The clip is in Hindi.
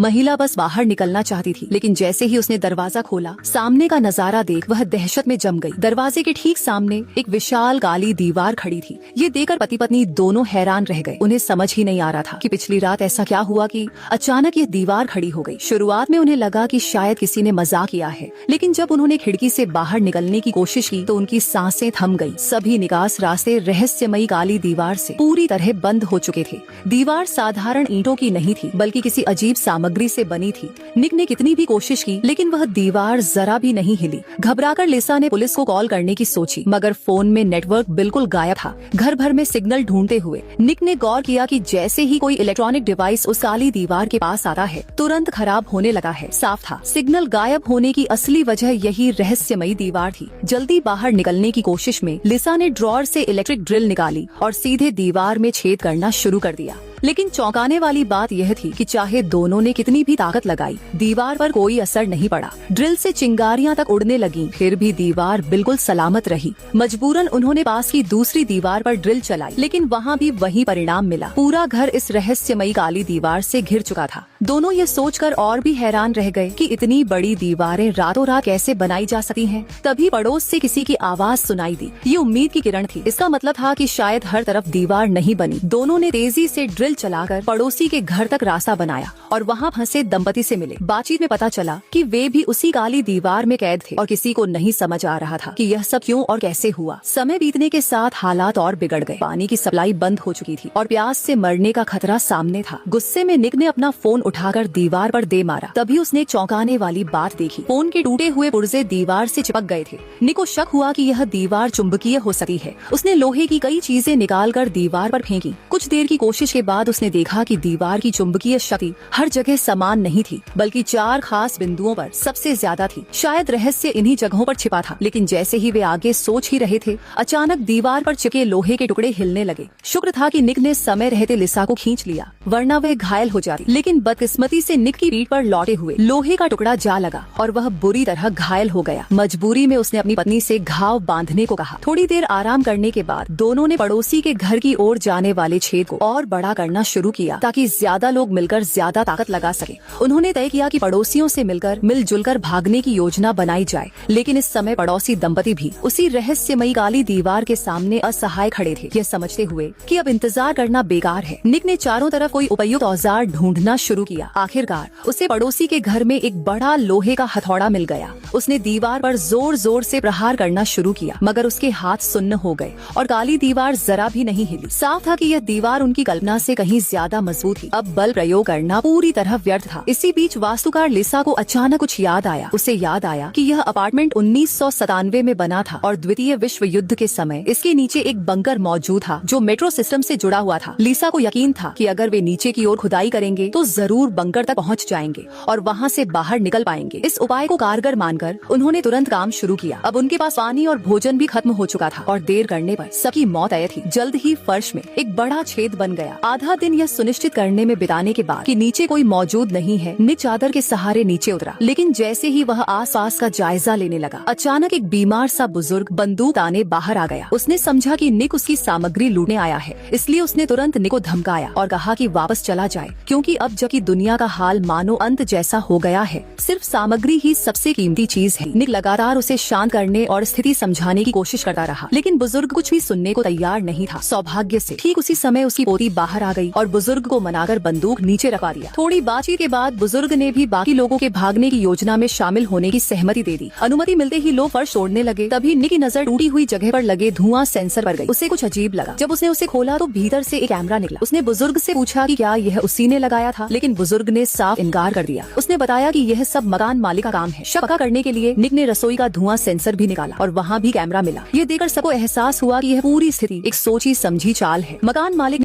महिला बस बाहर निकलना चाहती थी, लेकिन जैसे ही उसने दरवाजा खोला, सामने का नजारा देख वह दहशत में जम गई। दरवाजे के ठीक सामने एक विशाल काली दीवार खड़ी थी। ये देखकर पति पत्नी दोनों हैरान रह गए। उन्हें समझ ही नहीं आ रहा था कि पिछली रात ऐसा क्या हुआ कि अचानक ये दीवार खड़ी हो गई। शुरुआत में उन्हें लगा कि शायद किसी ने मजाक किया है, लेकिन जब उन्होंने खिड़की से बाहर निकलने की कोशिश की तो उनकी सांसें थम गई। सभी निकास रास्ते रहस्यमयी काली दीवार से पूरी तरह बंद हो चुके थे। दीवार साधारण ईंटों की नहीं थी, बल्कि किसी अजीब सामग्री से बनी थी। निक ने कितनी भी कोशिश की, लेकिन वह दीवार जरा भी नहीं हिली। घबराकर लिसा ने पुलिस को कॉल करने की सोची, मगर फोन में नेटवर्क बिल्कुल गायब था। घर भर में सिग्नल ढूंढते हुए निक ने गौर किया कि जैसे ही कोई इलेक्ट्रॉनिक डिवाइस उस काली दीवार के पास आता है, तुरंत खराब होने लगा है। साफ था, सिग्नल गायब होने की असली वजह यही रहस्यमयी दीवार थी। जल्दी बाहर निकलने की कोशिश में लिसा ने ड्रॉअर से इलेक्ट्रिक ड्रिल निकाली और सीधे दीवार में छेद करना शुरू कर दिया। लेकिन चौंकाने वाली बात यह थी कि चाहे दोनों ने कितनी भी ताकत लगाई, दीवार पर कोई असर नहीं पड़ा। ड्रिल से चिंगारियां तक उड़ने लगीं, फिर भी दीवार बिल्कुल सलामत रही। मजबूरन उन्होंने पास की दूसरी दीवार पर ड्रिल चलाई, लेकिन वहां भी वही परिणाम मिला। पूरा घर इस रहस्यमयी काली दीवार से घिर चुका था। दोनों ये सोचकर और भी हैरान रह गए कि इतनी बड़ी दीवारें रातों रात कैसे बनाई जा सकती हैं। तभी पड़ोस से किसी की आवाज सुनाई दी। ये उम्मीद की किरण थी। इसका मतलब था कि शायद हर तरफ दीवार नहीं बनी। दोनों ने तेजी से ड्रिल चलाकर पड़ोसी के घर तक रास्ता बनाया और वहाँ फंसे दंपति से मिले। बातचीत में पता चला कि वे भी उसी काली दीवार में कैद थे और किसी को नहीं समझ आ रहा था कि यह सब क्यों और कैसे हुआ। समय बीतने के साथ हालात और बिगड़ गए। पानी की सप्लाई बंद हो चुकी थी और प्यास से मरने का खतरा सामने था। गुस्से में निक ने अपना फोन उठाकर दीवार पर दे मारा। तभी उसने चौंकाने वाली बात देखी। फोन के टूटे हुए पुर्जे दीवार से चिपक गए थे। निक को शक हुआ कि यह दीवार चुंबकीय हो सकती है। उसने लोहे की कई चीजें निकालकर दीवार पर फेंकी। कुछ देर की कोशिश के बाद उसने देखा कि दीवार की चुंबकीय शक्ति हर जगह समान नहीं थी, बल्कि 4 खास बिंदुओं पर सबसे ज्यादा थी। शायद रहस्य इन्हीं जगहों पर छिपा था। लेकिन जैसे ही वे आगे सोच ही रहे थे, अचानक दीवार पर चिपके लोहे के टुकड़े हिलने लगे। शुक्र था कि निक ने समय रहते लिसा को खींच लिया, वरना वह घायल हो जाती। लेकिन बदकिस्मती से निक की पीठ पर लौटे हुए लोहे का टुकड़ा जा लगा और वह बुरी तरह घायल हो गया। मजबूरी में उसने अपनी पत्नी से घाव बांधने को कहा। थोड़ी देर आराम करने के बाद दोनों ने पड़ोसी के घर की ओर जाने वाले छेद को और बड़ा करना शुरू किया, ताकि ज्यादा लोग मिलकर ज्यादा ताकत लगा सके। उन्होंने तय किया कि पड़ोसियों से मिलजुल कर भागने की योजना बनाई जाए। लेकिन इस समय पड़ोसी दंपति भी उसी रहस्यमयी काली दीवार के सामने असहाय खड़े थे। यह समझते हुए कि अब इंतजार करना बेकार है, निक ने चारों तरफ कोई उपयुक्त औजार ढूंढना शुरू किया। आखिरकार उसे पड़ोसी के घर में एक बड़ा लोहे का हथौड़ा मिल गया। उसने दीवार पर जोर जोर से प्रहार करना शुरू किया, मगर उसके हाथ सुन्न हो गए और काली दीवार जरा भी नहीं हिली। साफ था कि यह दीवार उनकी कल्पना से कहीं ज्यादा मजबूत थी। अब बल प्रयोग करना पूरी तरह व्यर्थ था। इसी बीच वास्तुकार लिसा को अचानक कुछ याद आया। उसे याद आया कि यह अपार्टमेंट 1997 में बना था और द्वितीय विश्व युद्ध के समय इसके नीचे एक बंकर मौजूद था जो मेट्रो सिस्टम से जुड़ा हुआ था। लिसा को यकीन था कि अगर वे नीचे की ओर खुदाई करेंगे तो जरूर बंकर तक पहुंच जाएंगे और वहां से बाहर निकल पाएंगे। इस उपाय को कारगर मानकर उन्होंने तुरंत काम शुरू किया। अब उनके पास पानी और भोजन भी खत्म हो चुका था और देर करने पर सबकी मौत तय थी। जल्द ही फर्श में एक बड़ा छेद बन गया। आधा दिन यह सुनिश्चित करने में बिताने के बाद कि नीचे कोई मौजूद नहीं है, निक चादर के सहारे नीचे उतरा। लेकिन जैसे ही वह आसपास का जायजा लेने लगा, अचानक एक बीमार सा बुजुर्ग बंदूक ताने बाहर आ गया। उसने समझा कि निक उसकी सामग्री लूटने आया है, इसलिए उसने तुरंत निक को धमकाया और कहा कि वापस चला जाए, क्योंकि अब जबकि दुनिया का हाल मानो अंत जैसा हो गया है, सिर्फ सामग्री ही सबसे कीमती चीज है। निक लगातार उसे शांत करने और स्थिति समझाने की कोशिश करता रहा, लेकिन बुजुर्ग कुछ भी सुनने को तैयार नहीं था। सौभाग्य से ठीक उसी समय उसकी पोती बाहर आ गई और बुजुर्ग को मनाकर बंदूक नीचे रखवा दिया। थोड़ी बातचीत के बाद बुजुर्ग ने भी बाकी लोगों के भागने की योजना में शामिल होने की सहमति दे दी। अनुमति मिलते ही लोग फर्श तोड़ने लगे। तभी निक की नजर टूटी हुई जगह पर लगे धुआं सेंसर पर गई। उसे कुछ अजीब लगा। जब उसने उसे खोला तो भीतर से एक कैमरा निकला। उसने बुजुर्ग से पूछा कि क्या यह उसी ने लगाया था, लेकिन बुजुर्ग ने साफ इनकार कर दिया। उसने बताया कि यह सब मकान मालिक का काम है। शक पक्का करने के लिए निक ने रसोई का धुआं सेंसर भी निकाला और वहाँ भी कैमरा मिला। ये देखकर सबको एहसास हुआ कि यह पूरी स्थिति एक सोची समझी चाल है। मकान मालिक